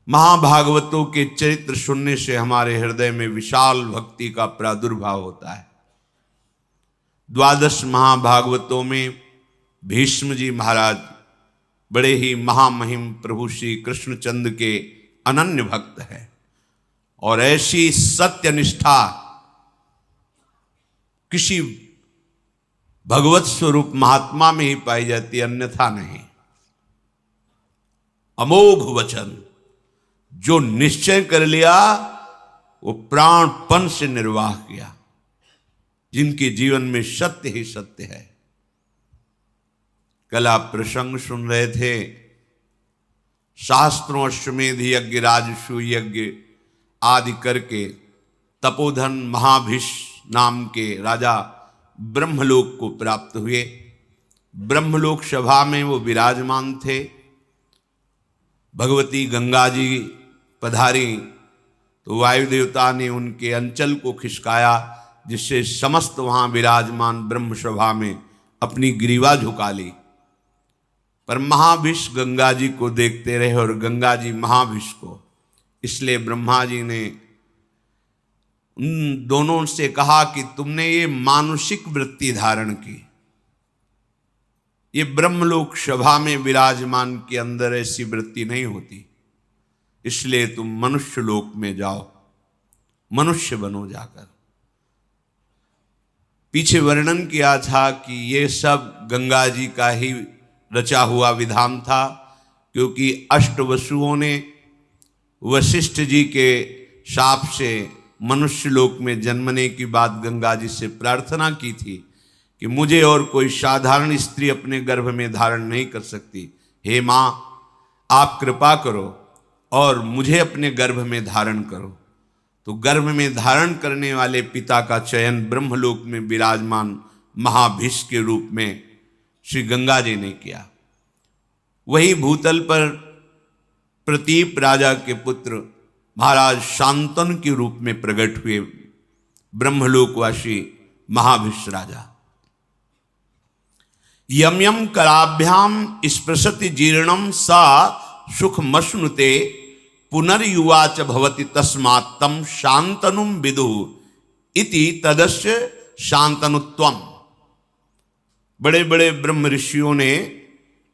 महाभागवतों के चरित्र सुनने से हमारे हृदय में विशाल भक्ति का प्रादुर्भाव होता है। 12 महाभागवतों में भीष्म जी महाराज बड़े ही महामहिम प्रभु श्री कृष्णचंद्र के अनन्य भक्त हैं और ऐसी सत्यनिष्ठा किसी भगवत स्वरूप महात्मा में ही पाई जाती, अन्यथा नहीं। अमोघ वचन, जो निश्चय कर लिया वो प्राणपण से निर्वाह किया, जिनके जीवन में सत्य ही सत्य है। कल आप प्रसंग सुन रहे थे, शास्त्रों अश्वमेध यज्ञ राजसू यज्ञ आदि करके तपोधन महाभिष नाम के राजा ब्रह्मलोक को प्राप्त हुए। ब्रह्मलोक सभा में वो विराजमान थे। भगवती गंगा जी पधारी तो वायु देवता ने उनके अंचल को खिसकाया, जिससे समस्त वहां विराजमान ब्रह्म सभा में अपनी ग्रीवा झुका ली। पर महाभिष गंगा जी को देखते रहे और गंगा जी महाभिष को। इसलिए ब्रह्मा जी ने उन दोनों से कहा कि तुमने ये मानुषिक वृत्ति धारण की, ये ब्रह्मलोक सभा में विराजमान के अंदर ऐसी वृत्ति नहीं होती, इसलिए तुम मनुष्य लोक में जाओ, मनुष्य बनो जाकर। पीछे वर्णन किया था कि ये सब गंगा जी का ही रचा हुआ विधान था, क्योंकि अष्टवसुओं ने वशिष्ठ जी के शाप से मनुष्य लोक में जन्मने की बात गंगा जी से प्रार्थना की थी कि मुझे और कोई साधारण स्त्री अपने गर्भ में धारण नहीं कर सकती, हे माँ आप कृपा करो और मुझे अपने गर्भ में धारण करो। तो गर्भ में धारण करने वाले पिता का चयन ब्रह्मलोक में विराजमान महाभिष के रूप में श्री गंगा जी ने किया। वही भूतल पर प्रतीप राजा के पुत्र महाराज शांतनु के रूप में प्रकट हुए ब्रह्मलोकवासी महाभिष राजा। यम यम कराभ्याम स्पृशति जीर्णम सा सुखमश्नुते पुनर्युवाच भवति तस्मात् तम शांतनुम विदु इति तदस्य शांतनुत्वम। बड़े बड़े ब्रह्म ऋषियों ने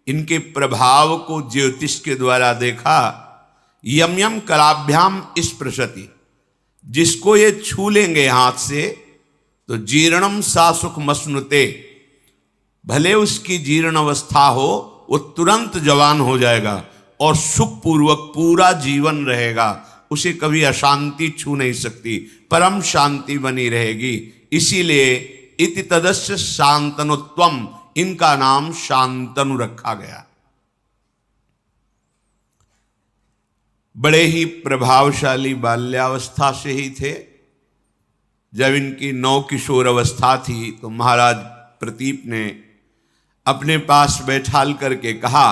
इनके प्रभाव को ज्योतिष के द्वारा देखा। यम यम कराभ्याम स्पृशति, जिसको ये छू लेंगे हाथ से तो जीर्णम सा सुखमश्नुते, भले उसकी जीर्ण अवस्था हो वो तुरंत जवान हो जाएगा और सुखपूर्वक पूरा जीवन रहेगा, उसे कभी अशांति छू नहीं सकती, परम शांति बनी रहेगी। इसीलिए इति तदस्य शांतनुत्वम, इनका नाम शांतनु रखा गया। बड़े ही प्रभावशाली बाल्यावस्था से ही थे। जब इनकी नौ किशोर अवस्था थी तो महाराज प्रतीप ने अपने पास बैठाल करके कहा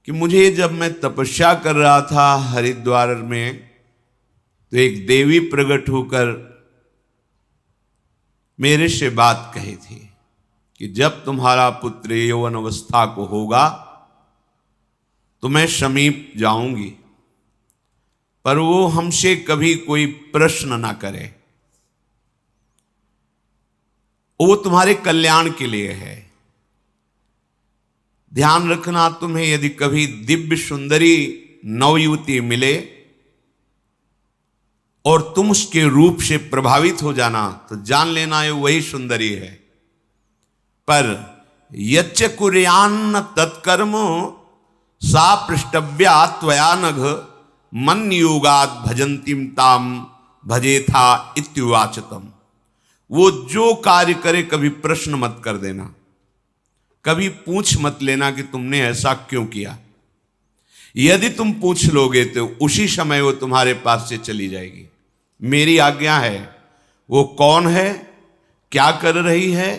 कि मुझे जब मैं तपस्या कर रहा था हरिद्वार में तो एक देवी प्रकट होकर मेरे से बात कही थी कि जब तुम्हारा पुत्र यौवन अवस्था को होगा तो मैं समीप जाऊंगी, पर वो हमसे कभी कोई प्रश्न ना करे, वो तुम्हारे कल्याण के लिए है। ध्यान रखना, तुम्हें यदि कभी दिव्य सुंदरी नवयुवती मिले और तुम उसके रूप से प्रभावित हो जाना तो जान लेना ये वही सुंदरी है। पर यच्च कुर्यान्न तत्कर्म सा पृष्ठव्या त्वया नघ मन योगाद भजंतीम ताम भजेथा इत्युवाचतम। वो जो कार्य करे कभी प्रश्न मत कर देना, कभी पूछ मत लेना कि तुमने ऐसा क्यों किया। यदि तुम पूछ लोगे तो उसी समय वो तुम्हारे पास से चली जाएगी। मेरी आज्ञा है, वो कौन है, क्या कर रही है,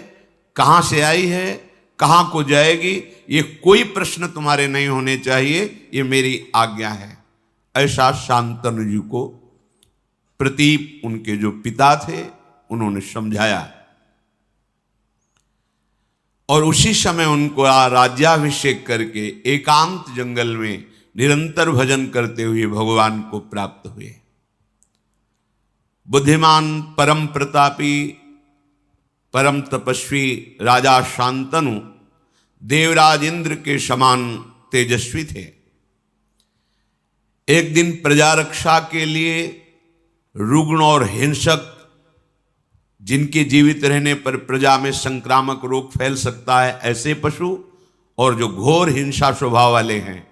कहां से आई है, कहां को जाएगी, ये कोई प्रश्न तुम्हारे नहीं होने चाहिए, ये मेरी आज्ञा है। ऐसा शांतनु जी को प्रतीप उनके जो पिता थे उन्होंने समझाया। और उसी समय उनको राज्याभिषेक करके एकांत जंगल में निरंतर भजन करते हुए भगवान को प्राप्त हुए। बुद्धिमान, परम प्रतापी, परम तपस्वी राजा शांतनु देवराज इंद्र के समान तेजस्वी थे। एक दिन प्रजा रक्षा के लिए रुग्ण और हिंसक, जिनके जीवित रहने पर प्रजा में संक्रामक रोग फैल सकता है, ऐसे पशु और जो घोर हिंसा स्वभाव वाले हैं,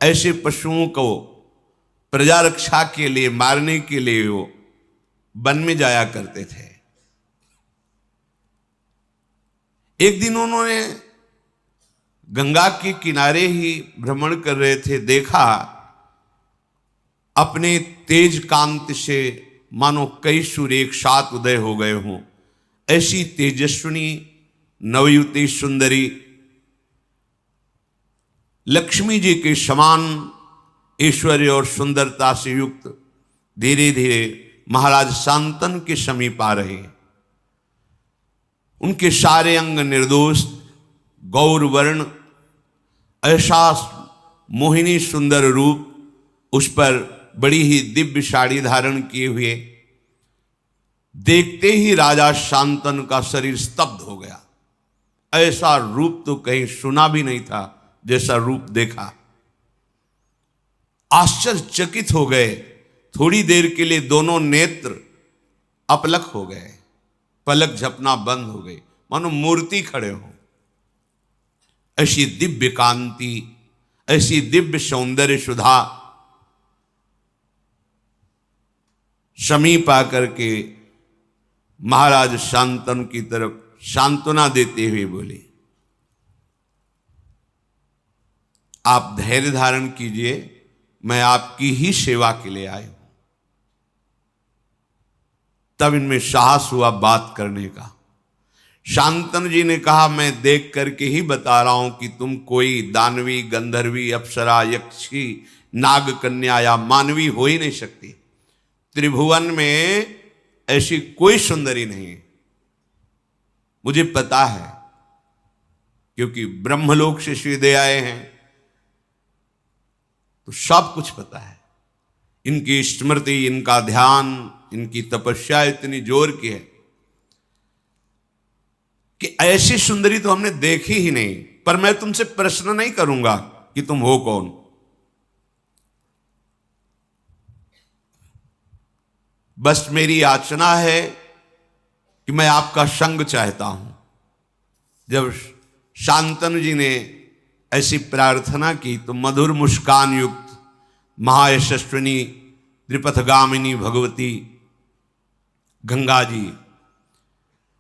ऐसे पशुओं को प्रजा रक्षा के लिए मारने के लिए वो वन में जाया करते थे। एक दिन उन्होंने गंगा के किनारे ही भ्रमण कर रहे थे, देखा अपने तेज कांति से मानो कई सूर्य एक साथ उदय हो गए हों, ऐसी तेजस्विनी नवयुवती सुंदरी लक्ष्मी जी के समान ऐश्वर्य और सुंदरता से युक्त धीरे धीरे महाराज शांतन के समीप आ रहे। उनके सारे अंग निर्दोष गौर वर्ण, ऐसा मोहिनी सुंदर रूप, उस पर बड़ी ही दिव्य साड़ी धारण किए हुए, देखते ही राजा शांतन का शरीर स्तब्ध हो गया। ऐसा रूप तो कहीं सुना भी नहीं था जैसा रूप देखा। आश्चर्यचकित हो गए। थोड़ी देर के लिए दोनों नेत्र अपलक हो गए, पलक झपना बंद हो गई, मानो मूर्ति खड़े हो। ऐसी दिव्य कांति, ऐसी दिव्य सौंदर्य सुधा समीप आकर के महाराज शांतन की तरफ सांत्वना देते हुए बोले, आप धैर्य धारण कीजिए, मैं आपकी ही सेवा के लिए आया हूं। तब इनमें साहस हुआ बात करने का। शांतनु जी ने कहा, मैं देख करके ही बता रहा हूं कि तुम कोई दानवी, गंधर्वी, अप्सरा, यक्षी, नाग कन्या या मानवी हो ही नहीं सकती। त्रिभुवन में ऐसी कोई सुंदरी नहीं, मुझे पता है, क्योंकि ब्रह्मलोक से सीधे आए हैं तो सब कुछ पता है। इनकी स्मृति, इनका ध्यान, इनकी तपस्या इतनी जोर की है कि ऐसी सुंदरी तो हमने देखी ही नहीं। पर मैं तुमसे प्रश्न नहीं करूंगा कि तुम हो कौन। बस मेरी याचना है कि मैं आपका संग चाहता हूं। जब शांतनु जी ने ऐसी प्रार्थना की तो मधुर मुस्कान युक्त महायशस्विनी त्रिपथगामिनी भगवती गंगा जी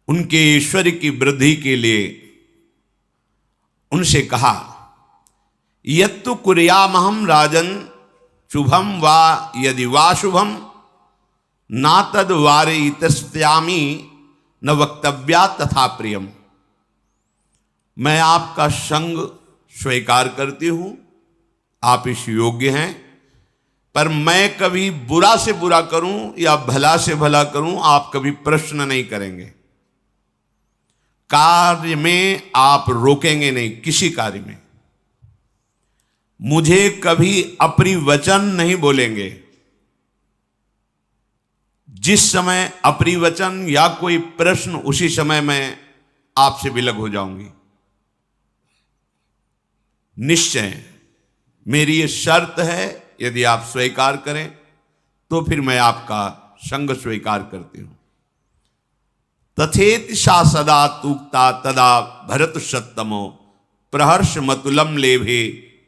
उनके ऐश्वर्य की वृद्धि के लिए उनसे कहा, यत्तु कुर्यामहं राजन शुभम वा यदि वा शुभम ना तद वारयितस्यामि न वक्तव्या तथा प्रियम। मैं आपका संग स्वीकार करती हूं, आप इस योग्य हैं, पर मैं कभी बुरा से बुरा करूं या भला से भला करूं, आप कभी प्रश्न नहीं करेंगे। कार्य में आप रोकेंगे नहीं, किसी कार्य में मुझे कभी अपरिवचन नहीं बोलेंगे। जिस समय अपरिवचन या कोई प्रश्न, उसी समय मैं आपसे विलग हो जाऊंगी। निश्चय मेरी ये शर्त है, यदि आप स्वीकार करें तो फिर मैं आपका संग स्वीकार करती हूं। तथेति सा सदा तूक्ता तदा भरत सत्तमो प्रहर्ष मतुलम लेभे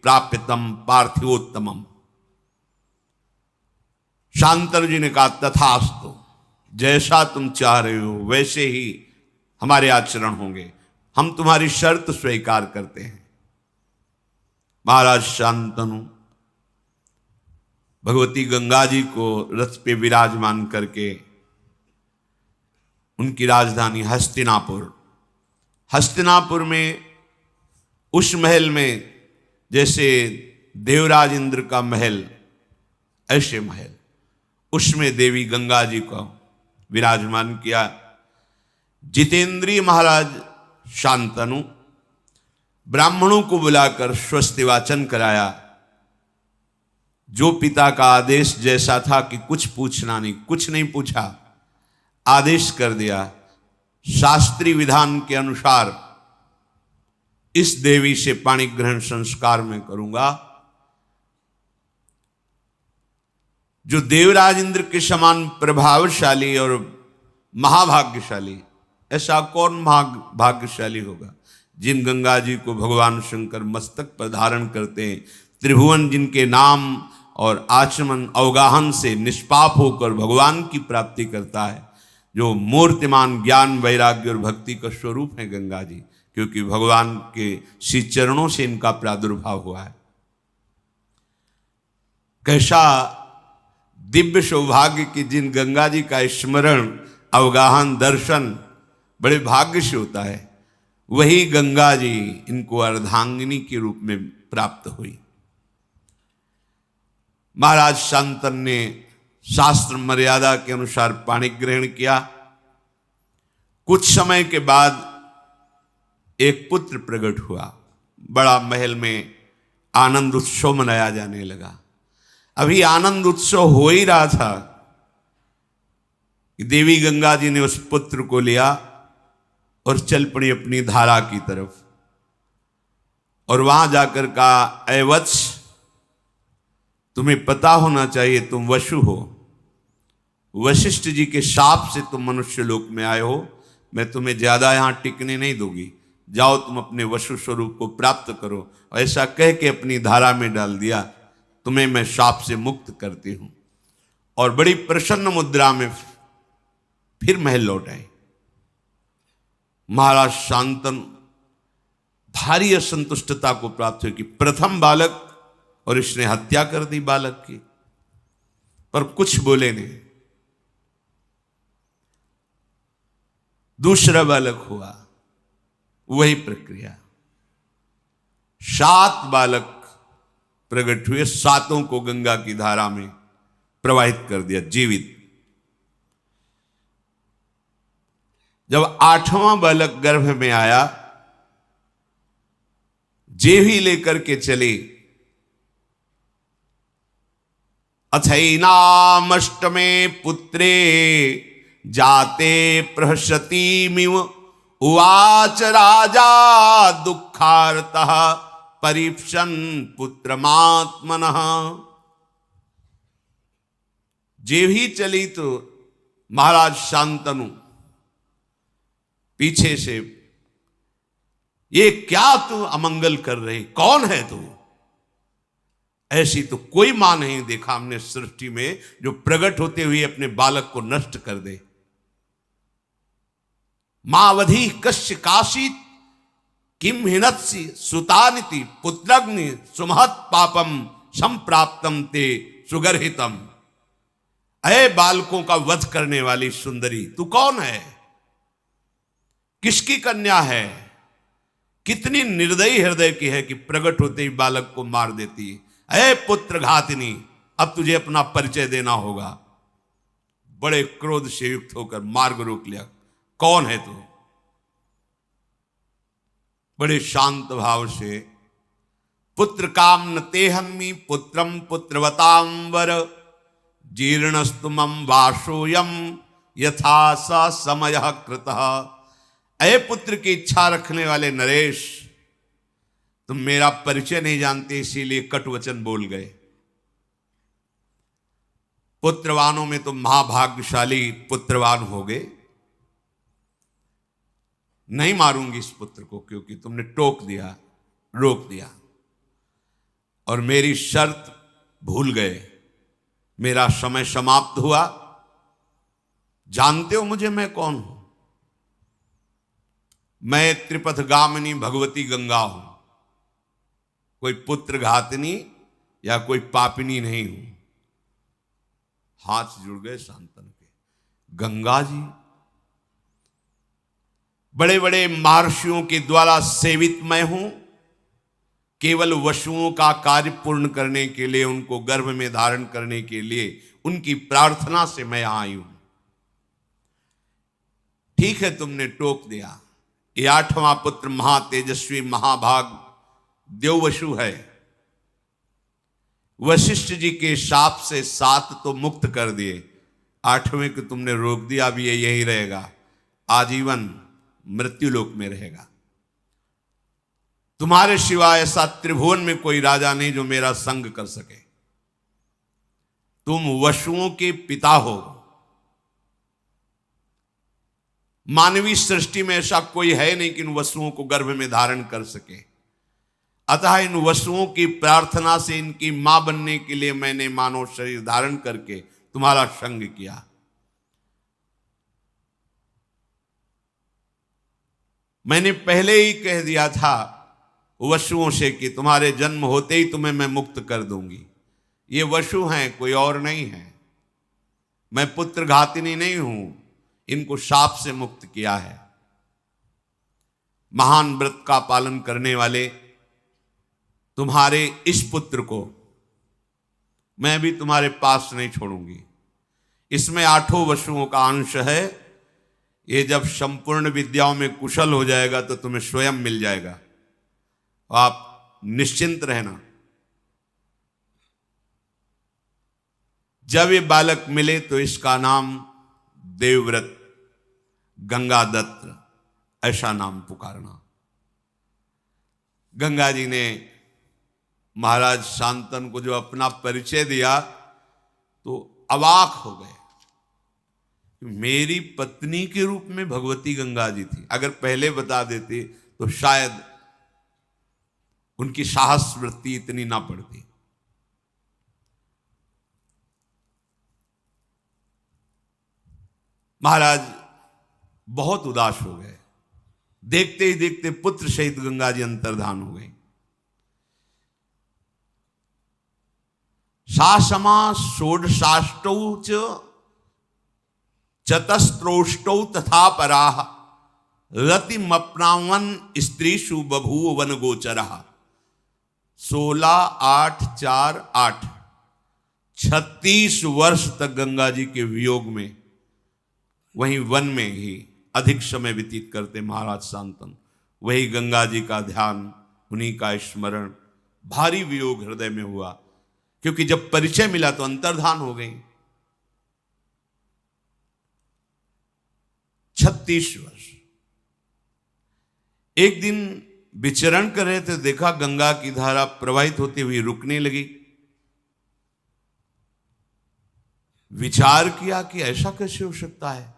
प्राप्यतम पार्थिवोत्तमम। शांतनु जी ने कहा, तथास्तु, जैसा तुम चाह रहे हो वैसे ही हमारे आचरण होंगे, हम तुम्हारी शर्त स्वीकार करते हैं। महाराज शांतनु भगवती गंगा जी को रथ पे विराजमान करके उनकी राजधानी हस्तिनापुर में उस महल में जैसे देवराज इंद्र का महल, ऐसे महल, उसमें देवी गंगा जी को विराजमान किया। जितेंद्रीय महाराज शांतनु ब्राह्मणों को बुलाकर स्वस्ति वाचन कराया। जो पिता का आदेश जैसा था कि कुछ पूछना नहीं, कुछ नहीं पूछा, आदेश कर दिया शास्त्रीय विधान के अनुसार इस देवी से पाणी ग्रहण संस्कार में करूंगा। जो देवराज इंद्र के समान प्रभावशाली और महाभाग्यशाली, ऐसा कौन महाभाग्यशाली होगा जिन गंगा जी को भगवान शंकर मस्तक पर धारण करते हैं, त्रिभुवन जिनके नाम और आचमन अवगाहन से निष्पाप होकर भगवान की प्राप्ति करता है, जो मूर्तिमान ज्ञान वैराग्य और भक्ति का स्वरूप है गंगा जी, क्योंकि भगवान के श्री चरणों से इनका प्रादुर्भाव हुआ है। कैसा दिव्य सौभाग्य कि जिन गंगा जी का स्मरण अवगाहन दर्शन बड़े भाग्य से होता है, वही गंगा जी इनको अर्धांगिनी के रूप में प्राप्त हुई। महाराज शांतन ने शास्त्र मर्यादा के अनुसार पाणी ग्रहण किया। कुछ समय के बाद एक पुत्र प्रकट हुआ। बड़ा महल में आनंद उत्सव मनाया जाने लगा। अभी आनंद उत्सव हो ही रहा था कि देवी गंगा जी ने उस पुत्र को लिया और चल पड़ी अपनी धारा की तरफ, और वहां जाकर कहा, ऐ वत्स, तुम्हें पता होना चाहिए तुम वसु हो। वशिष्ठ जी के शाप से तुम मनुष्य लोक में आए हो। मैं तुम्हें ज्यादा यहां टिकने नहीं दूंगी, जाओ तुम अपने वसु स्वरूप को प्राप्त करो। ऐसा कह के अपनी धारा में डाल दिया, तुम्हें मैं शाप से मुक्त करती हूं। और बड़ी प्रसन्न मुद्रा में फिर महल लौट आए। महाराज शांतनु भारी असंतुष्टता को प्राप्त हुई कि प्रथम बालक, और इसने हत्या कर दी बालक की, पर कुछ बोले नहीं। दूसरा बालक हुआ, वही प्रक्रिया। 7 बालक प्रकट हुए, 7 को गंगा की धारा में प्रवाहित कर दिया जीवित। जब 8वां बालक गर्भ में आया, जेवी लेकर के चले। अथैनामष्टमे पुत्रे जाते प्रहसतीमिव उवाच राजा दुःखार्तः परीक्षन् पुत्रमात्मनः। जेवी चली तो महाराज शांतनु पीछे से, ये क्या तू अमंगल कर रही, कौन है तू? ऐसी तो कोई मां नहीं देखा हमने सृष्टि में जो प्रकट होते हुए अपने बालक को नष्ट कर दे। मावधि कश्य काशित किम हिनत्सि सुतानिति पुत्रग्नि सुमहत पापम संप्राप्तम ते सुगर्हितम। अय बालकों का वध करने वाली सुंदरी, तू कौन है? किसकी कन्या है? कितनी निर्दयी हृदय की है कि प्रकट होते ही बालक को मार देती है। अय पुत्र घातिनी, अब तुझे अपना परिचय देना होगा। बड़े क्रोध से युक्त होकर मार्ग रोक लिया, कौन है तू? बड़े शांत भाव से, पुत्र काम न तेहम्मि पुत्रम पुत्रवताम वर जीर्णस्तु मम वासोयम यथा स समय कृतः। अय पुत्र की इच्छा रखने वाले नरेश, तुम मेरा परिचय नहीं जानते, इसीलिए कटु वचन बोल गए। पुत्रवानों में तो महाभाग्यशाली पुत्रवान हो गए। नहीं मारूंगी इस पुत्र को, क्योंकि तुमने टोक दिया, रोक दिया, और मेरी शर्त भूल गए। मेरा समय समाप्त हुआ। जानते हो मुझे, मैं कौन हूं? मैं त्रिपथगामिनी भगवती गंगा हूं। कोई पुत्र घातनी या कोई पापिनी नहीं हूं। हाथ जुड़ गए शांतनु के। गंगा जी बड़े बड़े महर्षियों के द्वारा सेवित मैं हूं। केवल वसुओं का कार्य पूर्ण करने के लिए, उनको गर्भ में धारण करने के लिए, उनकी प्रार्थना से मैं आई हूं। ठीक है, तुमने टोक दिया, ये 8वां पुत्र महातेजस्वी महाभाग देववसु है। वशिष्ठ जी के शाप से 7 तो मुक्त कर दिए, 8वें को तुमने रोक दिया, अब ये यही रहेगा, आजीवन मृत्युलोक में रहेगा। तुम्हारे सिवाय ऐसा त्रिभुवन में कोई राजा नहीं जो मेरा संग कर सके। तुम वसुओं के पिता हो। मानवीय सृष्टि में ऐसा कोई है नहीं कि इन वसुओं को गर्भ में धारण कर सके। अतः इन वसुओं की प्रार्थना से इनकी मां बनने के लिए मैंने मानव शरीर धारण करके तुम्हारा संग किया। मैंने पहले ही कह दिया था वसुओं से कि तुम्हारे जन्म होते ही तुम्हें मैं मुक्त कर दूंगी। ये वसु हैं, कोई और नहीं है। मैं पुत्र घातिनी नहीं हूं, इनको शाप से मुक्त किया है। महान व्रत का पालन करने वाले तुम्हारे इस पुत्र को मैं भी तुम्हारे पास नहीं छोड़ूंगी। इसमें 8 वसुओं का अंश है। ये जब संपूर्ण विद्याओं में कुशल हो जाएगा तो तुम्हें स्वयं मिल जाएगा, आप निश्चिंत रहना। जब ये बालक मिले तो इसका नाम देवव्रत गंगादत्त ऐसा नाम पुकारना। गंगा जी ने महाराज शांतनु को जो अपना परिचय दिया तो अवाक हो गए। मेरी पत्नी के रूप में भगवती गंगा जी थी। अगर पहले बता देते तो शायद उनकी साहस वृत्ति इतनी ना पड़ती। महाराज बहुत उदास हो गए। देखते ही देखते पुत्र सहित गंगा जी अंतर्धान हो गई। सासमा षोडशाष्टौ च चतस्त्रोष्टौ तथा पराः रतिमप्नावन स्त्रीषु बभूव वन गोचरः। 16, 8, 4, 8 36 वर्ष तक गंगा जी के वियोग में वहीं वन में ही अधिक समय व्यतीत करते महाराज शांतनु। वही गंगा जी का ध्यान, उन्हीं का स्मरण। भारी वियोग हृदय में हुआ, क्योंकि जब परिचय मिला तो अंतर्धान हो गई। 36 वर्ष। एक दिन विचरण कर रहे थे, देखा गंगा की धारा प्रवाहित होती हुई रुकने लगी। विचार किया कि ऐसा कैसे हो सकता है।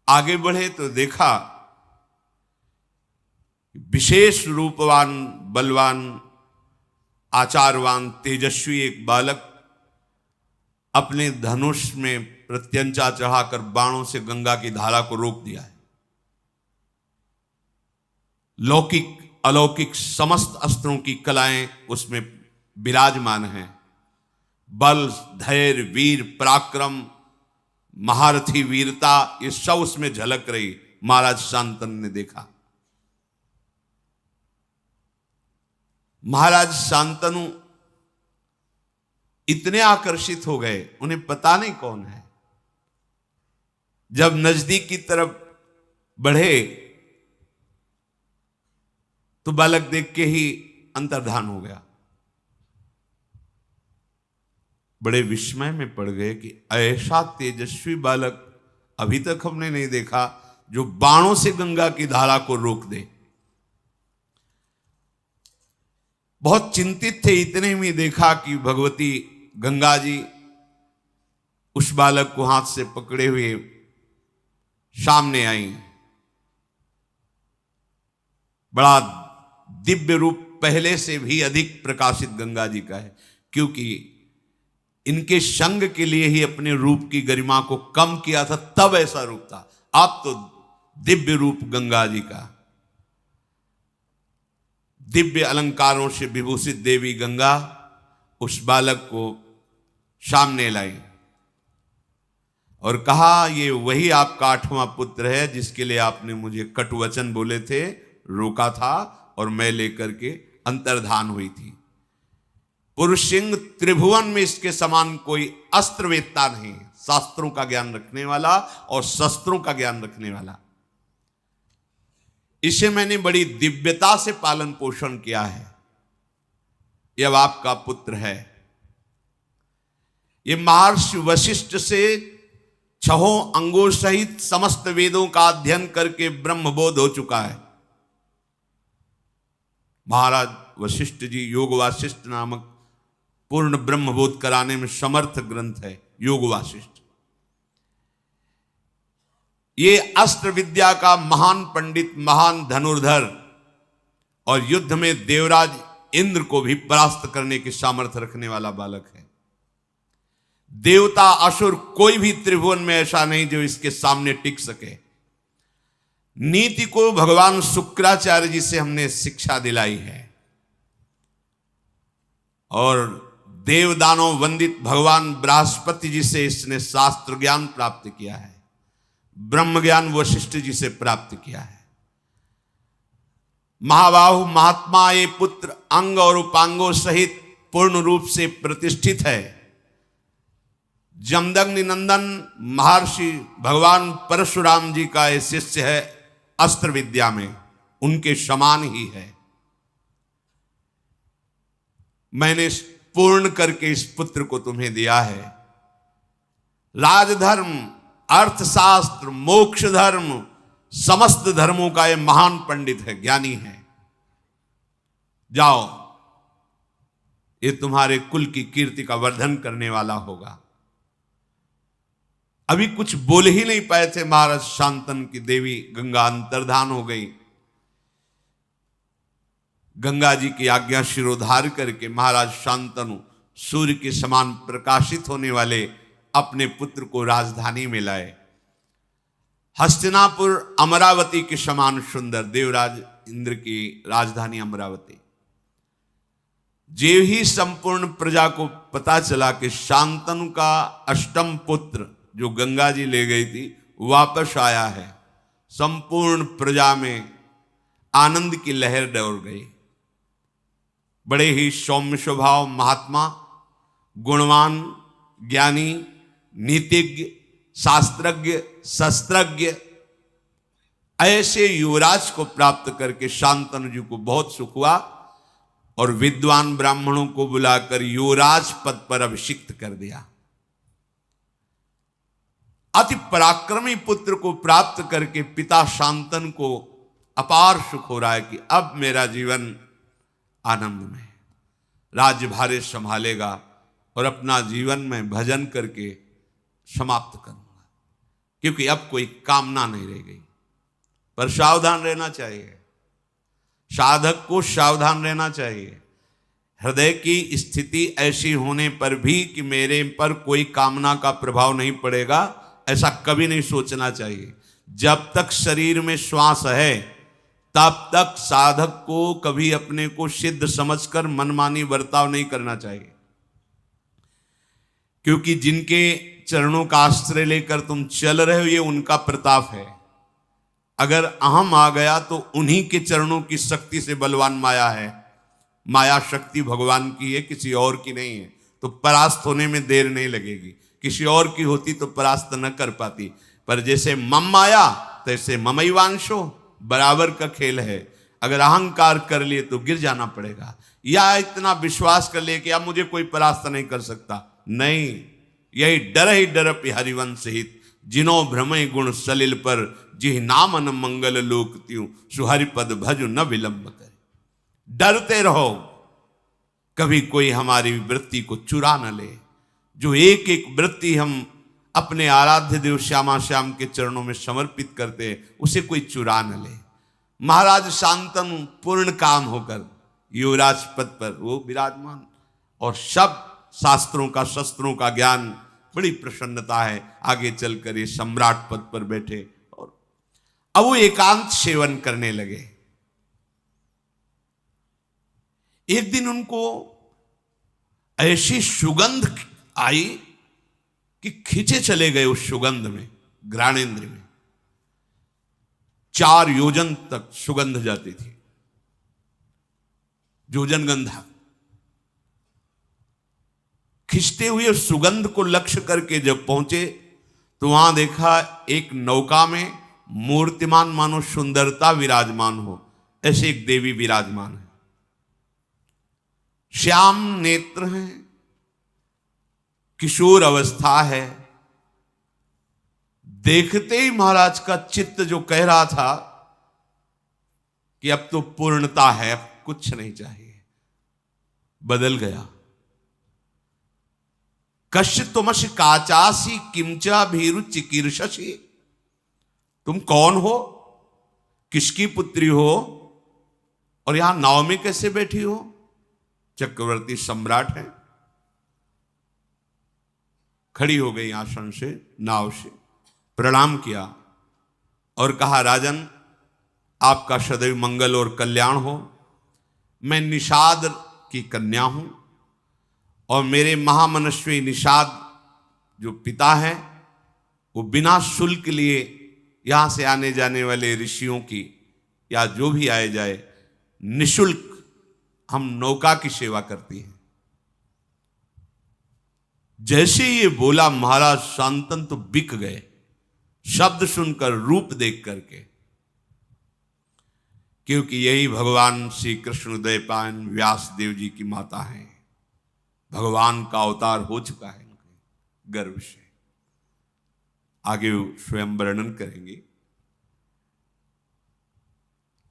आगे बढ़े तो देखा विशेष रूपवान, बलवान, आचारवान, तेजस्वी एक बालक अपने धनुष में प्रत्यंचा चढ़ाकर बाणों से गंगा की धारा को रोक दिया है। लौकिक अलौकिक समस्त अस्त्रों की कलाएं उसमें विराजमान हैं। बल, धैर्य, वीर, पराक्रम, महारथी वीरता, ये सब उसमें झलक रही। महाराज शांतनु ने देखा। महाराज शांतनु इतने आकर्षित हो गए, उन्हें पता नहीं कौन है। जब नजदीक की तरफ बढ़े तो बालक देख के ही अंतर्धान हो गया। बड़े विस्मय में पड़ गए कि ऐसा तेजस्वी बालक अभी तक हमने नहीं देखा जो बाणों से गंगा की धारा को रोक दे। बहुत चिंतित थे। इतने में देखा कि भगवती गंगा जी उस बालक को हाथ से पकड़े हुए सामने आई। बड़ा दिव्य रूप पहले से भी अधिक प्रकाशित गंगा जी का है, क्योंकि इनके संग के लिए ही अपने रूप की गरिमा को कम किया था, तब ऐसा रूप था। अब तो दिव्य रूप गंगा जी का। दिव्य अलंकारों से विभूषित देवी गंगा उस बालक को सामने लाई और कहा, ये वही आपका 8वां पुत्र है जिसके लिए आपने मुझे कटुवचन बोले थे, रोका था और मैं लेकर के अंतर्धान हुई थी। पुरुष सिंह त्रिभुवन में इसके समान कोई अस्त्र वेत्ता नहीं, शास्त्रों का ज्ञान रखने वाला और शस्त्रों का ज्ञान रखने वाला। इसे मैंने बड़ी दिव्यता से पालन पोषण किया है। यह अब आपका पुत्र है। ये महर्षि वशिष्ठ से 6 अंगों सहित समस्त वेदों का अध्ययन करके ब्रह्मबोध हो चुका है। महाराज वशिष्ठ जी योग वासिष्ठ नामक पूर्ण ब्रह्मबोध कराने में समर्थ ग्रंथ है योग वासिष्ठ। ये अस्त्र विद्या का महान पंडित, महान धनुर्धर और युद्ध में देवराज इंद्र को भी परास्त करने की सामर्थ्य रखने वाला बालक है। देवता असुर कोई भी त्रिभुवन में ऐसा नहीं जो इसके सामने टिक सके। नीति को भगवान शुक्राचार्य जी से हमने शिक्षा दिलाई है और देवदानों वंदित भगवान बृहस्पति जी से इसने शास्त्र ज्ञान प्राप्त किया है। ब्रह्म ज्ञान वशिष्ठ जी से प्राप्त किया है। महाबाहु महात्मा ये पुत्र अंग और उपांगों सहित पूर्ण रूप से प्रतिष्ठित है। जमदग्नि नंदन महर्षि भगवान परशुराम जी का ये शिष्य है। अस्त्र विद्या में उनके समान ही है। मैंने पूर्ण करके इस पुत्र को तुम्हें दिया है। राजधर्म, अर्थशास्त्र, मोक्ष धर्म, समस्त धर्मों का ये महान पंडित है, ज्ञानी है। जाओ, ये तुम्हारे कुल की कीर्ति का वर्धन करने वाला होगा। अभी कुछ बोल ही नहीं पाए थे महाराज शांतनु की देवी गंगा अंतर्धान हो गई। गंगा जी की आज्ञा शिरोधार करके महाराज शांतनु सूर्य के समान प्रकाशित होने वाले अपने पुत्र को राजधानी में लाए। हस्तिनापुर अमरावती के समान सुंदर देवराज इंद्र की राजधानी अमरावती। जे ही संपूर्ण प्रजा को पता चला कि शांतनु का अष्टम पुत्र जो गंगा जी ले गई थी वापस आया है, संपूर्ण प्रजा में आनंद की लहर दौड़ गई। बड़े ही सौम्य स्वभाव महात्मा, गुणवान, ज्ञानी, नीतिज्ञ, शास्त्रज्ञ, शस्त्रज्ञ ऐसे युवराज को प्राप्त करके शांतनु जी को बहुत सुख हुआ और विद्वान ब्राह्मणों को बुलाकर युवराज पद पर अभिषिक्त कर दिया। अति पराक्रमी पुत्र को प्राप्त करके पिता शांतनु को अपार सुख हो रहा है कि अब मेरा जीवन आनंद में राज्य भारे संभालेगा और अपना जीवन में भजन करके समाप्त करूंगा, क्योंकि अब कोई कामना नहीं रह गई। पर सावधान रहना चाहिए, साधक को सावधान रहना चाहिए। हृदय की स्थिति ऐसी होने पर भी कि मेरे पर कोई कामना का प्रभाव नहीं पड़ेगा, ऐसा कभी नहीं सोचना चाहिए। जब तक शरीर में श्वास है तब तक साधक को कभी अपने को सिद्ध समझकर मनमानी बर्ताव नहीं करना चाहिए, क्योंकि जिनके चरणों का आश्रय लेकर तुम चल रहे हो ये उनका प्रताप है। अगर अहम आ गया तो उन्हीं के चरणों की शक्ति से बलवान माया है। माया शक्ति भगवान की है, किसी और की नहीं है। तो परास्त होने में देर नहीं लगेगी। किसी और की होती तो परास्त न कर पाती, पर जैसे मम माया तैसे ममैवांशो, बराबर का खेल है। अगर अहंकार कर लिए तो गिर जाना पड़ेगा, या इतना विश्वास कर लिए कि अब मुझे कोई परास्त नहीं कर सकता। नहीं, यही डर ही डर हरिवंश हित, जिनो भ्रमय गुण सलिल पर, जिह नामन मंगल लोक त्यों, सुहरिपद भज न विलंब करे। डरते रहो, कभी कोई हमारी वृत्ति को चुरा न ले। जो एक एक वृत्ति हम अपने आराध्य देव श्यामा श्याम के चरणों में समर्पित करते हैं, उसे कोई चुरा न ले। महाराज शांतनु पूर्ण काम होकर युवराज पद पर वो विराजमान, और सब शास्त्रों का शस्त्रों का ज्ञान, बड़ी प्रसन्नता है। आगे चलकर ये सम्राट पद पर बैठे और अब वो एकांत सेवन करने लगे। एक दिन उनको ऐसी सुगंध आई कि खींचे चले गए उस सुगंध में, घ्राणेन्द्र में। 4 योजन तक सुगंध जाती थी, योजन गंधा। खिंचते हुए सुगंध को लक्ष्य करके जब पहुंचे तो वहां देखा एक नौका में मूर्तिमान मानो सुंदरता विराजमान हो, ऐसे एक देवी विराजमान है। श्याम नेत्र हैं, किशोर अवस्था है। देखते ही महाराज का चित्त जो कह रहा था कि अब तो पूर्णता है, अब कुछ नहीं चाहिए, बदल गया। कश्य तुमश काचासी किमचा भीरु चिकीर्षसी, तुम कौन हो, किसकी पुत्री हो और यहां नाव में कैसे बैठी हो? चक्रवर्ती सम्राट है। खड़ी हो गई आसन से, नाव से प्रणाम किया और कहा, राजन आपका सदैव मंगल और कल्याण हो। मैं निषाद की कन्या हूं और मेरे महामनस्वी निषाद जो पिता हैं वो बिना शुल्क लिए यहां से आने जाने वाले ऋषियों की या जो भी आए जाए निशुल्क हम नौका की सेवा करती हैं। जैसे ये बोला महाराज शांतन तो बिक गए, शब्द सुनकर रूप देख करके, क्योंकि यही भगवान श्री कृष्ण उदयपायन व्यास देव जी की माता हैं। भगवान का अवतार हो चुका है उनके गर्भ से, आगे स्वयं वर्णन करेंगे।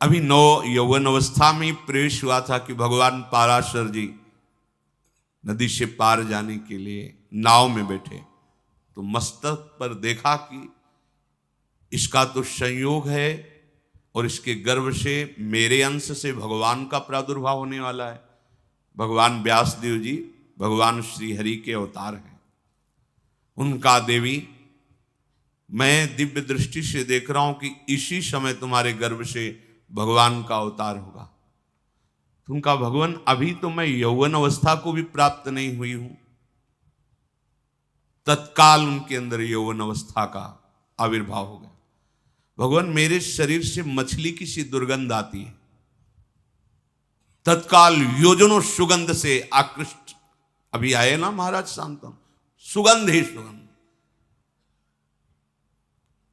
अभी नौ यौवन अवस्था में प्रवेश हुआ था कि भगवान पाराशर जी नदी से पार जाने के लिए नाव में बैठे तो मस्तक पर देखा कि इसका तो संयोग है और इसके गर्भ से मेरे अंश से भगवान का प्रादुर्भाव होने वाला है। भगवान व्यासदेव जी भगवान श्री हरि के अवतार हैं। उनका देवी मैं दिव्य दृष्टि से देख रहा हूं कि इसी समय तुम्हारे गर्भ से भगवान का अवतार होगा। उनका भगवान अभी तो मैं यौवन अवस्था को भी प्राप्त नहीं हुई हूं। तत्काल उनके अंदर यौवन अवस्था का आविर्भाव हो गया। भगवान मेरे शरीर से मछली की सी दुर्गंध आती है। तत्काल योजनों सुगंध से आकृष्ट, अभी आए ना महाराज शांतम, सुगंध ही सुगंध।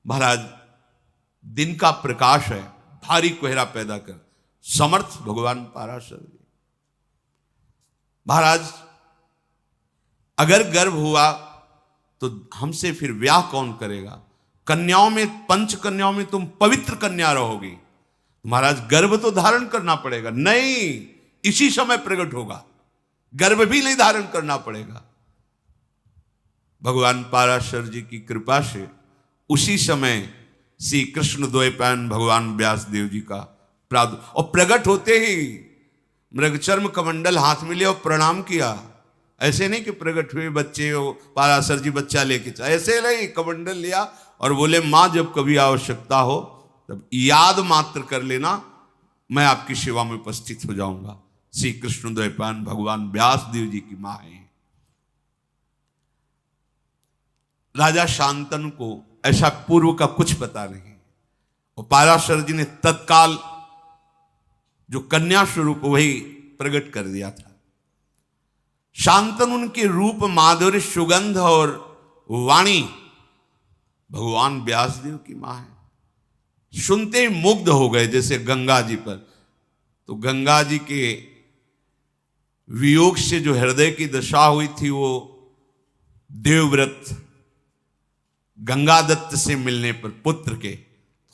महाराज दिन का प्रकाश है, भारी कोहरा पैदा कर समर्थ भगवान पाराशर जी। महाराज अगर गर्भ हुआ तो हमसे फिर ब्याह कौन करेगा? कन्याओं में, पंच कन्याओं में तुम पवित्र कन्या रहोगी। महाराज गर्भ तो धारण करना पड़ेगा। नहीं, इसी समय प्रकट होगा, गर्भ भी नहीं धारण करना पड़ेगा। भगवान पाराशर जी की कृपा से उसी समय श्री कृष्ण द्वैपायन भगवान व्यासदेव जी का प्रादुर्भाव, और प्रकट होते ही मृगचर्म कमंडल हाथ में लिया और प्रणाम किया। ऐसे नहीं कि प्रकट हुए बच्चे हो, पाराशर जी बच्चा लेके चले, ऐसे नहीं, कमंडल लिया और बोले मां जब कभी आवश्यकता हो तब याद मात्र कर लेना, मैं आपकी सेवा में उपस्थित हो जाऊंगा। श्री कृष्ण द्वैपायन भगवान व्यासदेव जी की मां है। राजा शांतनु को ऐसा पूर्व का कुछ पता नहीं, और पाराशर जी ने तत्काल जो कन्या स्वरूप वही प्रकट कर दिया था। शांतनु उनके रूप, माधुर्य, सुगंध और वाणी भगवान व्यासदेव की मां है। सुनते ही मुग्ध हो गए, जैसे गंगा जी पर। तो गंगा जी के वियोग से जो हृदय की दशा हुई थी, वो देवव्रत गंगा दत्त से मिलने पर पुत्र के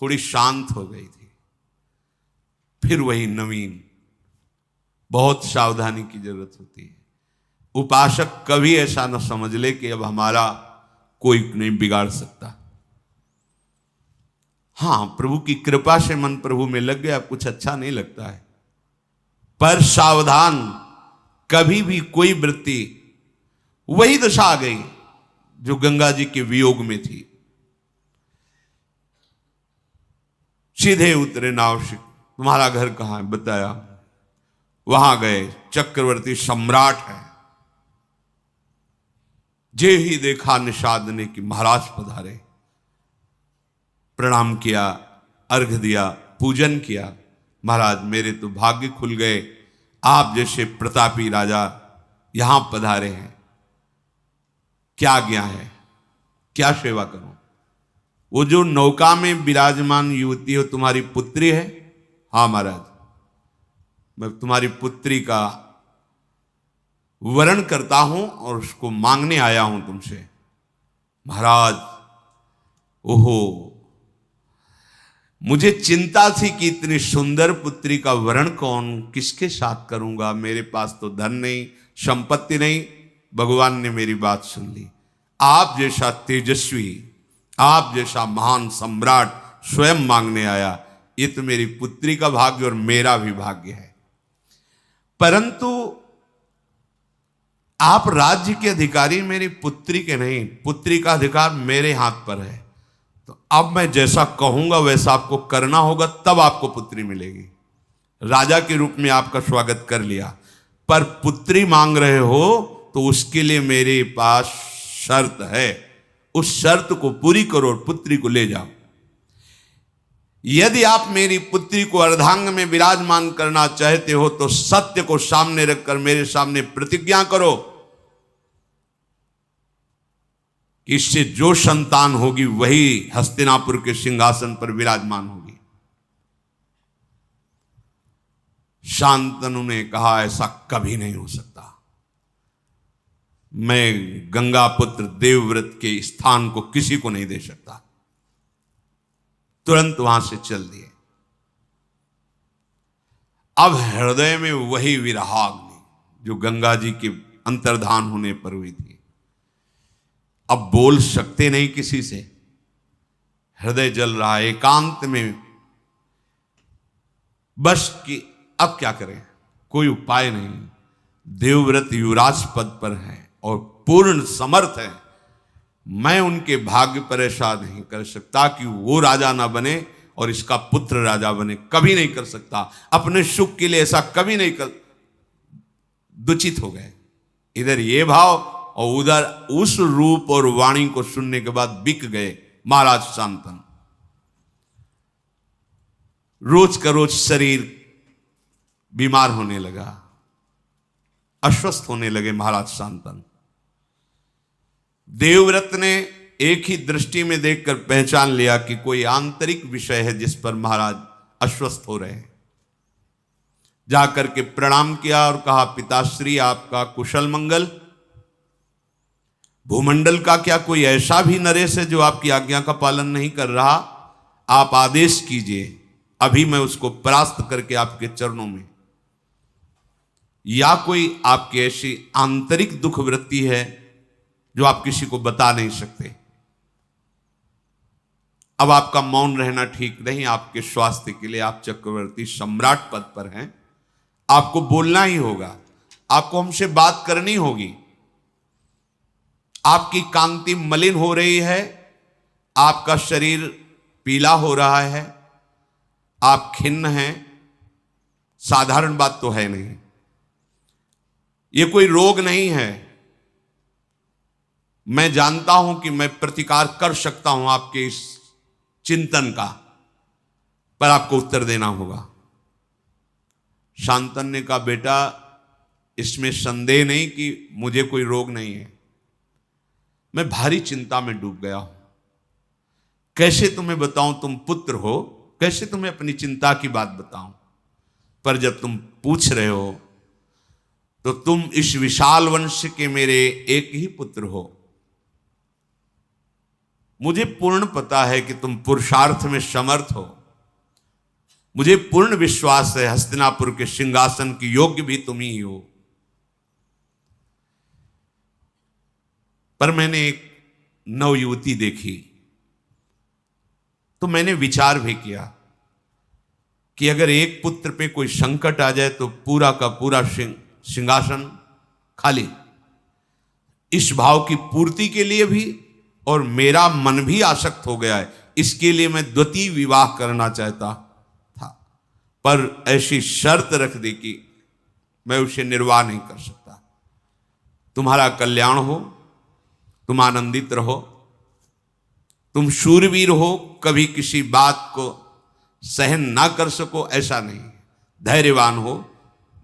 थोड़ी शांत हो गई थी। फिर वही नवीन, बहुत सावधानी की जरूरत होती है। उपासक कभी ऐसा न समझ ले कि अब हमारा कोई नहीं बिगाड़ सकता। हां, प्रभु की कृपा से मन प्रभु में लग गया, कुछ अच्छा नहीं लगता है, पर सावधान, कभी भी कोई वृत्ति, वही दशा आ गई जो गंगा जी के वियोग में थी। सीधे उतरे नाव से, तुम्हारा घर कहां है? बताया। वहां गए, चक्रवर्ती सम्राट है। जे ही देखा निषाद ने कि महाराज पधारे, प्रणाम किया, अर्घ दिया, पूजन किया। महाराज मेरे तो भाग्य खुल गए, आप जैसे प्रतापी राजा यहां पधारे हैं। क्या आज्ञा है, क्या सेवा करूं? वो जो नौका में विराजमान युवती हो तुम्हारी पुत्री है? हाँ महाराज, मैं तुम्हारी पुत्री का वरण करता हूं और उसको मांगने आया हूं तुमसे। महाराज, ओहो, मुझे चिंता थी कि इतनी सुंदर पुत्री का वरण कौन किसके साथ करूंगा, मेरे पास तो धन नहीं, संपत्ति नहीं। भगवान ने मेरी बात सुन ली। आप जैसा तेजस्वी, आप जैसा महान सम्राट स्वयं मांगने आया, ये तो मेरी पुत्री का भाग्य और मेरा भी भाग्य है। परंतु आप राज्य के अधिकारी मेरी पुत्री के नहीं, पुत्री का अधिकार मेरे हाथ पर है। तो अब मैं जैसा कहूंगा वैसा आपको करना होगा, तब आपको पुत्री मिलेगी। राजा के रूप में आपका स्वागत कर लिया, पर पुत्री मांग रहे हो तो उसके लिए मेरे पास शर्त है। उस शर्त को पूरी करो और पुत्री को ले जाओ। यदि आप मेरी पुत्री को अर्धांग में विराजमान करना चाहते हो तो सत्य को सामने रखकर मेरे सामने प्रतिज्ञा करो कि इससे जो संतान होगी वही हस्तिनापुर के सिंहासन पर विराजमान होगी। शांतनु ने कहा, ऐसा कभी नहीं हो सकता। मैं गंगा पुत्र देवव्रत के स्थान को किसी को नहीं दे सकता। तुरंत वहां से चल दिए। अब हृदय में वही विरहाग्नि जो गंगा जी के अंतर्धान होने पर हुई थी। अब बोल सकते नहीं किसी से, हृदय जल रहा है एकांत में, बस कि अब क्या करें, कोई उपाय नहीं। देवव्रत युवराज पद पर है और पूर्ण समर्थ है। मैं उनके भाग्य पर ऐसा नहीं कर सकता कि वो राजा ना बने और इसका पुत्र राजा बने, कभी नहीं कर सकता। अपने सुख के लिए ऐसा कभी नहीं कर। दुचित हो गए, इधर ये भाव और उधर उस रूप और वाणी को सुनने के बाद बिक गए महाराज शांतनु। रोज का रोज शरीर बीमार होने लगा, अस्वस्थ होने लगे महाराज शांतनु। देवव्रत ने एक ही दृष्टि में देखकर पहचान लिया कि कोई आंतरिक विषय है जिस पर महाराज अस्वस्थ हो रहे हैं। जाकर के प्रणाम किया और कहा, पिताश्री आपका कुशल मंगल। भूमंडल का क्या कोई ऐसा भी नरेश है जो आपकी आज्ञा का पालन नहीं कर रहा? आप आदेश कीजिए, अभी मैं उसको परास्त करके आपके चरणों में। या कोई आपकी ऐसी आंतरिक दुख वृत्ति है जो आप किसी को बता नहीं सकते? अब आपका मौन रहना ठीक नहीं। आपके स्वास्थ्य के लिए आप चक्रवर्ती सम्राट पद पर हैं, आपको बोलना ही होगा, आपको हमसे बात करनी होगी। आपकी कांति मलिन हो रही है, आपका शरीर पीला हो रहा है, आप खिन्न हैं। साधारण बात तो है नहीं, ये कोई रोग नहीं है। मैं जानता हूं कि मैं प्रतिकार कर सकता हूं आपके इस चिंतन का, पर आपको उत्तर देना होगा। शांतनु ने कहा, बेटा इसमें संदेह नहीं कि मुझे कोई रोग नहीं है, मैं भारी चिंता में डूब गया हूं। कैसे तुम्हें बताऊं, तुम पुत्र हो, कैसे तुम्हें अपनी चिंता की बात बताऊं? पर जब तुम पूछ रहे हो तो तुम इस विशाल वंश के मेरे एक ही पुत्र हो। मुझे पूर्ण पता है कि तुम पुरुषार्थ में समर्थ हो। मुझे पूर्ण विश्वास है हस्तिनापुर के सिंहासन की योग्य भी तुम ही हो। पर मैंने एक नवयुवती देखी तो मैंने विचार भी किया कि अगर एक पुत्र पे कोई संकट आ जाए तो पूरा का पूरा सिंहासन खाली। इस भाव की पूर्ति के लिए भी, और मेरा मन भी आसक्त हो गया है, इसके लिए मैं द्वितीय विवाह करना चाहता था, पर ऐसी शर्त रख दी कि मैं उसे निर्वाह नहीं कर सकता। तुम्हारा कल्याण हो, तुम आनंदित रहो, तुम शूरवीर हो, कभी किसी बात को सहन ना कर सको ऐसा नहीं, धैर्यवान हो,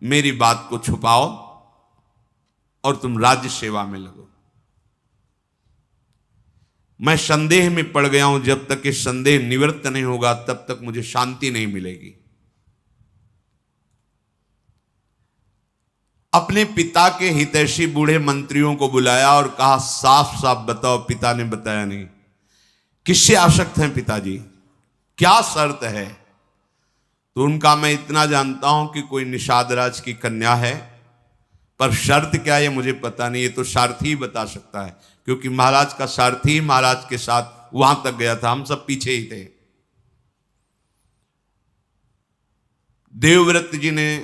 मेरी बात को छुपाओ और तुम राज्य सेवा में लगो। मैं संदेह में पड़ गया हूं, जब तक ये संदेह निवृत्त नहीं होगा तब तक मुझे शांति नहीं मिलेगी। अपने पिता के हितैषी बूढ़े मंत्रियों को बुलाया और कहा, साफ साफ बताओ। पिता ने बताया नहीं। किससे आसक्त हैं पिताजी, क्या शर्त है? तो उनका, मैं इतना जानता हूं कि कोई निषाद राज की कन्या है, पर शर्त क्या है ये मुझे पता नहीं, ये तो सारथी ही बता सकता है, क्योंकि महाराज का सारथी महाराज के साथ वहां तक गया था, हम सब पीछे ही थे। देवव्रत जी ने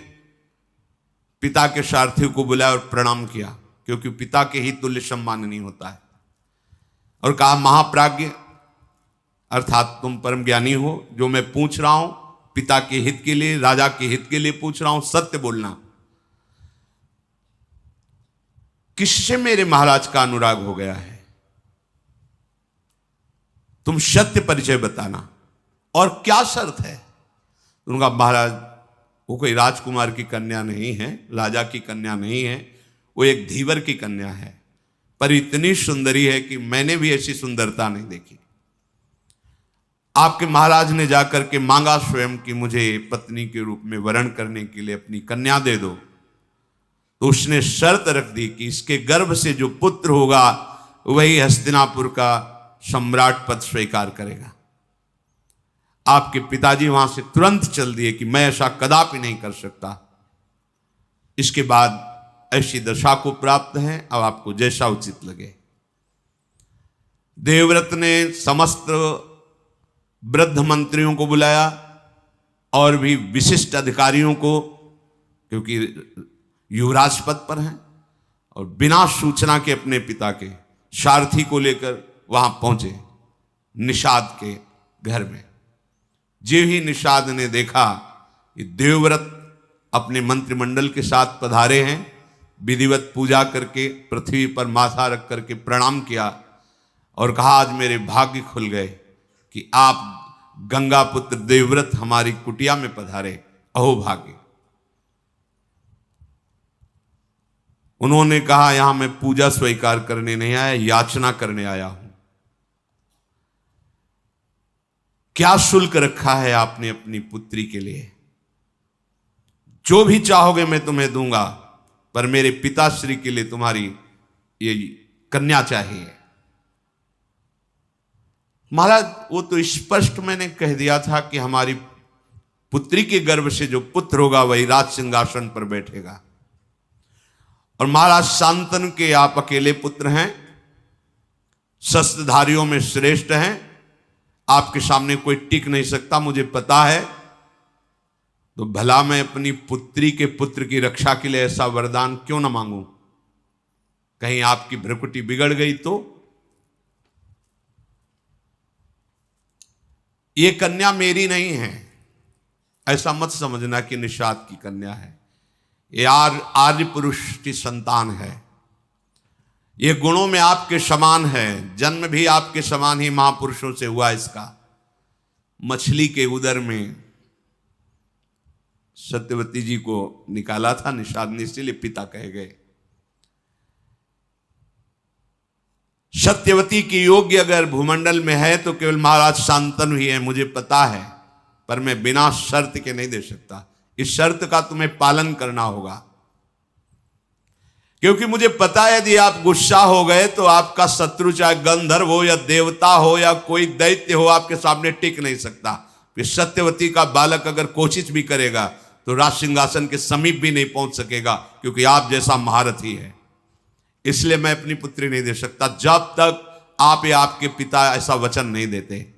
पिता के सारथी को बुलाया और प्रणाम किया, क्योंकि पिता के ही तुल्य सम्माननीय होता है, और कहा, महाप्राज्ञ अर्थात तुम परम ज्ञानी हो, जो मैं पूछ रहा हूं पिता के हित के लिए, राजा के हित के लिए पूछ रहा हूं, सत्य बोलना। किससे मेरे महाराज का अनुराग हो गया है? तुम सत्य परिचय बताना, और क्या शर्त है? उनका, महाराज वो कोई राजकुमार की कन्या नहीं है, राजा की कन्या नहीं है, वो एक धीवर की कन्या है, पर इतनी सुंदरी है कि मैंने भी ऐसी सुंदरता नहीं देखी। आपके महाराज ने जाकर के मांगा स्वयं कि मुझे पत्नी के रूप में वरण करने के लिए अपनी कन्या दे दो, तो उसने शर्त रख दी कि इसके गर्भ से जो पुत्र होगा वही हस्तिनापुर का सम्राट पद स्वीकार करेगा। आपके पिताजी वहां से तुरंत चल दिए कि मैं ऐसा कदापि नहीं कर सकता। इसके बाद ऐसी दशा को प्राप्त है, अब आपको जैसा उचित लगे। देवव्रत ने समस्त वृद्ध मंत्रियों को बुलाया और भी विशिष्ट अधिकारियों को, क्योंकि युवराज पद पर हैं, और बिना सूचना के अपने पिता के सारथी को लेकर वहां पहुंचे निषाद के घर में। जो ही निषाद ने देखा कि देवव्रत अपने मंत्रिमंडल के साथ पधारे हैं, विधिवत पूजा करके पृथ्वी पर माथा रख करके प्रणाम किया और कहा, आज मेरे भाग्य खुल गए कि आप गंगा पुत्र देवव्रत हमारी कुटिया में पधारे, अहो भाग्य। उन्होंने कहा, यहां मैं पूजा स्वीकार करने नहीं आया, याचना करने आया हूं। क्या शुल्क रखा है आपने अपनी पुत्री के लिए? जो भी चाहोगे मैं तुम्हें दूंगा, पर मेरे पिताश्री के लिए तुम्हारी ये कन्या चाहिए। महाराज, वो तो स्पष्ट मैंने कह दिया था कि हमारी पुत्री के गर्भ से जो पुत्र होगा वही राज सिंहासन पर बैठेगा। और महाराज शांतनु के आप अकेले पुत्र हैं, शस्त्रधारियों में श्रेष्ठ हैं, आपके सामने कोई टिक नहीं सकता, मुझे पता है। तो भला मैं अपनी पुत्री के पुत्र की रक्षा के लिए ऐसा वरदान क्यों ना मांगूं? कहीं आपकी भ्रकुटी बिगड़ गई तो? ये कन्या मेरी नहीं है, ऐसा मत समझना कि निषाद की कन्या है। ये आर्य पुरुष की संतान है, ये गुणों में आपके समान है, जन्म भी आपके समान ही महापुरुषों से हुआ। इसका मछली के उदर में सत्यवती जी को निकाला था निषाद ने, इसीलिए पिता कहे गए। सत्यवती की योग्य अगर भूमंडल में है तो केवल महाराज शांतनु ही है, मुझे पता है, पर मैं बिना शर्त के नहीं दे सकता। इस शर्त का तुम्हें पालन करना होगा, क्योंकि मुझे पता है यदि आप गुस्सा हो गए तो आपका शत्रु चाहे गंधर्व हो या देवता हो या कोई दैत्य हो, आपके सामने टिक नहीं सकता। फिर सत्यवती का बालक अगर कोशिश भी करेगा तो राज सिंहासन के समीप भी नहीं पहुंच सकेगा, क्योंकि आप जैसा महारथी है। इसलिए मैं अपनी पुत्री नहीं दे सकता जब तक आप या आपके पिता ऐसा वचन नहीं देते।